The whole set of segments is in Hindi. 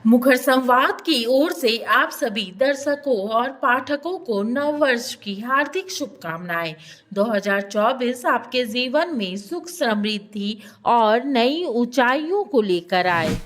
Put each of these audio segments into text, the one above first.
मुखर संवाद की ओर से आप सभी दर्शकों और पाठकों को नव वर्ष की हार्दिक शुभकामनाएं। 2024 आपके जीवन में सुख, समृद्धि और नई ऊंचाइयों को लेकर आए।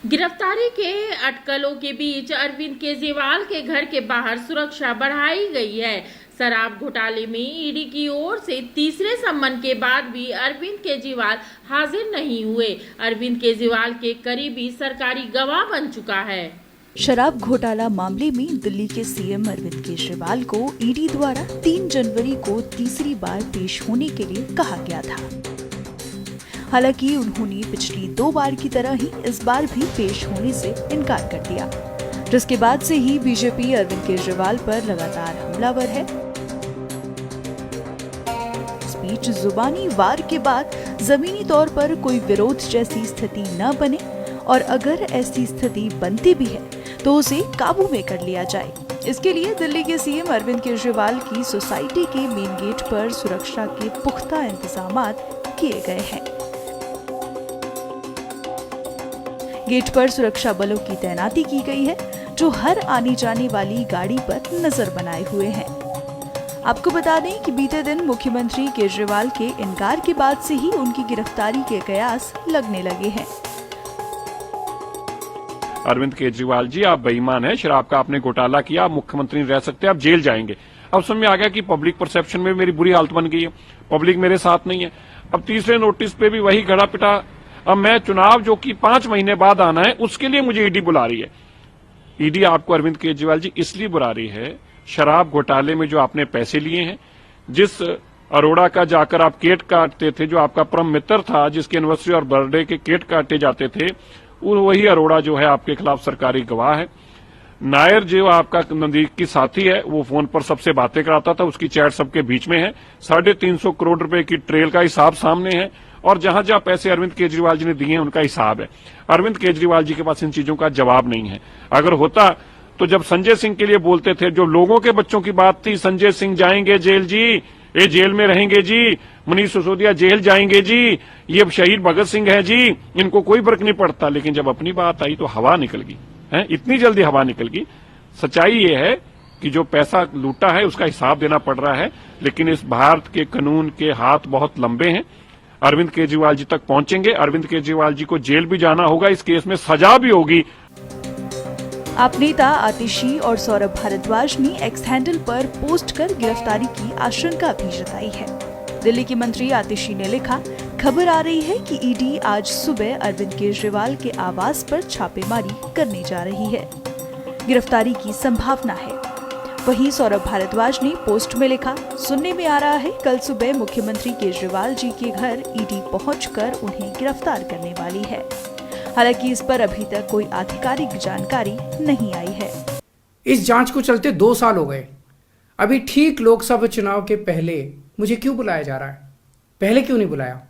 गिरफ्तारी के अटकलों के बीच अरविंद केजरीवाल के घर के बाहर सुरक्षा बढ़ाई गई है। शराब घोटाले में ईडी की ओर से तीसरे सम्मन के बाद भी अरविंद केजरीवाल हाजिर नहीं हुए। अरविंद केजरीवाल के करीबी सरकारी गवाह बन चुका है। शराब घोटाला मामले में दिल्ली के सीएम अरविंद केजरीवाल को ईडी द्वारा 3 जनवरी को तीसरी बार पेश होने के लिए कहा गया था। हालांकि उन्होंने पिछली 2 बार की तरह ही इस बार भी पेश होने से इनकार कर दिया, जिसके बाद से ही बीजेपी अरविंद केजरीवाल पर लगातार हमलावर है। इस बीच जुबानी वार के बाद जमीनी तौर पर कोई विरोध जैसी स्थिति न बने और अगर ऐसी स्थिति बनती भी है तो उसे काबू में कर लिया जाए। इसके लिए दिल्ली के सीएम अरविंद केजरीवाल की सोसाइटी के मेन गेट पर सुरक्षा के पुख्ता इंतजाम किए गए हैं। गेट पर सुरक्षा बलों की तैनाती की गई है, जो हर आने जाने वाली गाड़ी पर नजर बनाए हुए हैं। आपको बता दें कि बीते दिन मुख्यमंत्री केजरीवाल के इनकार के बाद से ही उनकी गिरफ्तारी के कयास लगने लगे हैं। अरविंद केजरीवाल जी, आप बेईमान हैं, शराब का आपने घोटाला किया, आप मुख्यमंत्री नहीं रह सकते, आप जेल जाएंगे। अब समझ में आ गया कि पब्लिक परसेप्शन में मेरी बुरी हालत बन गई है, पब्लिक मेरे साथ नहीं है। अब तीसरे नोटिस पे भी वही घड़ा पिटा। अब मैं चुनाव जो कि 5 महीने बाद आना है, उसके लिए मुझे ईडी बुला रही है। ईडी आपको अरविंद केजरीवाल जी इसलिए बुला रही है, शराब घोटाले में जो आपने पैसे लिए हैं, जिस अरोड़ा का जाकर आप केक काटते थे, जो आपका परम मित्र था, जिसके एनिवर्सरी और बर्थडे के केक काटे जाते थे, वही अरोड़ा जो है आपके खिलाफ सरकारी गवाह है। नायर जो आपका नजदीकी साथी है, वो फोन पर सबसे बातें कराता था, उसकी चैट सबके बीच में है। 350 करोड़ रुपए की ट्रेल का हिसाब सामने है और जहां जहां पैसे अरविंद केजरीवाल जी ने दिए हैं उनका हिसाब है। अरविंद केजरीवाल जी के पास इन चीजों का जवाब नहीं है। अगर होता तो जब संजय सिंह के लिए बोलते थे, जो लोगों के बच्चों की बात थी, संजय सिंह जाएंगे जेल जी, ये जेल में रहेंगे जी, मनीष सिसोदिया जेल जाएंगे जी, ये शहीद भगत सिंह है जी, इनको कोई फर्क नहीं पड़ता। लेकिन जब अपनी बात आई तो हवा निकल गई है, इतनी जल्दी हवा निकल गई। सच्चाई ये है कि जो पैसा लूटा है उसका हिसाब देना पड़ रहा है, लेकिन इस भारत के कानून के हाथ बहुत लंबे हैं। अरविंद केजरीवाल जी तक पहुंचेंगे, अरविंद केजरीवाल जी को जेल भी जाना होगा, इस केस में सजा भी होगी। आप नेता आतिशी और सौरभ भारद्वाज ने एक्स हैंडल पर पोस्ट कर गिरफ्तारी की आशंका भी जताई है। दिल्ली के मंत्री आतिशी ने लिखा, खबर आ रही है कि ईडी आज सुबह अरविंद केजरीवाल के आवास पर छापेमारी करने जा रही है, गिरफ्तारी की संभावना है। वहीं सौरभ भारद्वाज ने पोस्ट में लिखा, सुनने में आ रहा है कल सुबह मुख्यमंत्री केजरीवाल जी के घर ईडी पहुंचकर उन्हें गिरफ्तार करने वाली है। हालांकि इस पर अभी तक कोई आधिकारिक जानकारी नहीं आई है। इस जांच को चलते 2 साल हो गए। अभी ठीक लोकसभा चुनाव के पहले मुझे क्यों बुलाया जा रहा है? पहले क्यों नहीं बुलाया?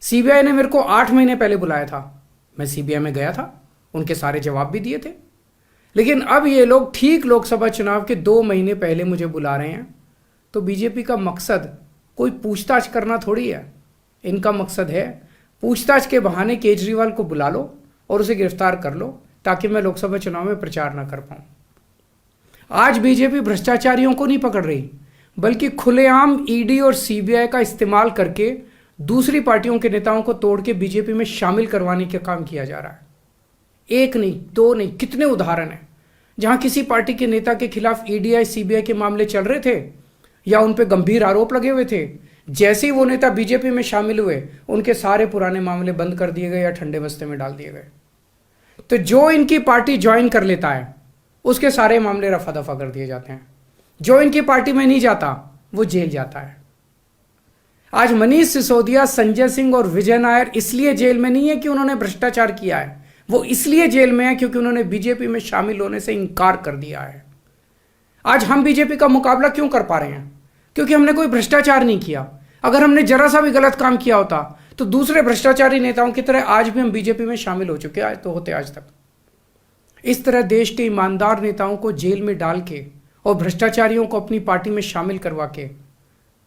सीबीआई ने मेरे को 8 महीने पहले बुलाया था, मैं सीबीआई में गया था, उनके सारे जवाब भी दिए थे। लेकिन अब ये लोग ठीक लोकसभा चुनाव के 2 महीने पहले मुझे बुला रहे हैं। तो बीजेपी का मकसद कोई पूछताछ करना थोड़ी है। इनका मकसद है पूछताछ के बहाने केजरीवाल को बुला लो और उसे गिरफ्तार कर लो, ताकि मैं लोकसभा चुनाव में प्रचार न कर पाऊं। आज बीजेपी भ्रष्टाचारियों को नहीं पकड़ रही, बल्कि खुलेआम ईडी और सीबीआई का इस्तेमाल करके दूसरी पार्टियों के नेताओं को तोड़ के बीजेपी में शामिल करवाने का काम किया जा रहा है। 1 नहीं, 2 नहीं, कितने उदाहरण हैं जहां किसी पार्टी के नेता के खिलाफ ईडी सीबीआई के मामले चल रहे थे या उन पे गंभीर आरोप लगे हुए थे। जैसे ही वो नेता बीजेपी में शामिल हुए, उनके सारे पुराने मामले बंद कर दिए गए या ठंडे बस्ते में डाल दिए गए। तो जो इनकी पार्टी ज्वाइन कर लेता है, उसके सारे मामले रफा दफा कर दिए जाते हैं। जो इनकी पार्टी में नहीं जाता, वो जेल जाता है। आज मनीष सिसोदिया, संजय सिंह और विजय नायर इसलिए जेल में नहीं है कि उन्होंने भ्रष्टाचार किया है, वो इसलिए जेल में है क्योंकि उन्होंने बीजेपी में शामिल होने से इनकार कर दिया है। आज हम बीजेपी का मुकाबला क्यों कर पा रहे हैं? क्योंकि हमने कोई भ्रष्टाचार नहीं किया। अगर हमने जरा सा भी गलत काम किया होता तो दूसरे भ्रष्टाचारी नेताओं की तरह आज भी हम बीजेपी में शामिल हो चुके आज तो होते आज तक। इस तरह देश के ईमानदार नेताओं को जेल में डाल के और भ्रष्टाचारियों को अपनी पार्टी में शामिल करवा के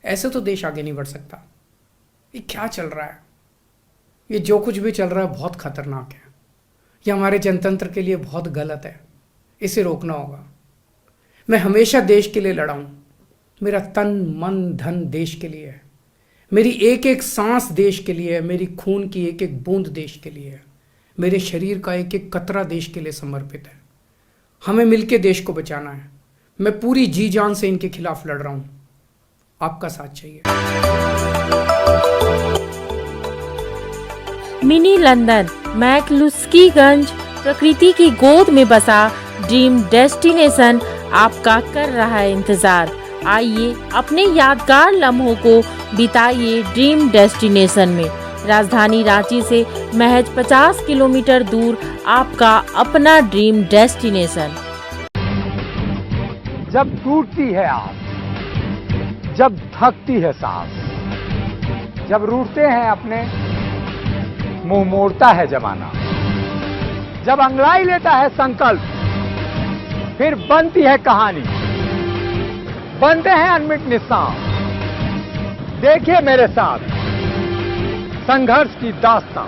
ऐसे तो देश आगे नहीं बढ़ सकता। ये क्या चल रहा है? ये जो कुछ भी चल रहा है बहुत खतरनाक है। ये हमारे जनतंत्र के लिए बहुत गलत है, इसे रोकना होगा। मैं हमेशा देश के लिए लड़ा हूं, मेरा तन मन धन देश के लिए है, मेरी एक एक सांस देश के लिए है, मेरी खून की एक एक बूंद देश के लिए है, मेरे शरीर का एक एक कतरा देश के लिए समर्पित है। हमें मिलकर देश को बचाना है। मैं पूरी जी जान से इनके खिलाफ लड़ रहा हूं, आपका साथ चाहिए। मिनी लंदन मैक्लुस्कीगंज प्रकृति की गोद में बसा ड्रीम डेस्टिनेशन आपका कर रहा है इंतजार। आइए अपने यादगार लम्हों को बिताइए ड्रीम डेस्टिनेशन में। राजधानी रांची से महज 50 किलोमीटर दूर आपका अपना ड्रीम डेस्टिनेशन। जब टूटती है आस, जब थकती है सांस, जब रूठते हैं अपने, मुंह मोड़ता है जमाना, जब अंगड़ाई लेता है संकल्प, फिर बनती है कहानी, बनते हैं अनमिट निशान। देखिए मेरे साथ संघर्ष की दास्तां।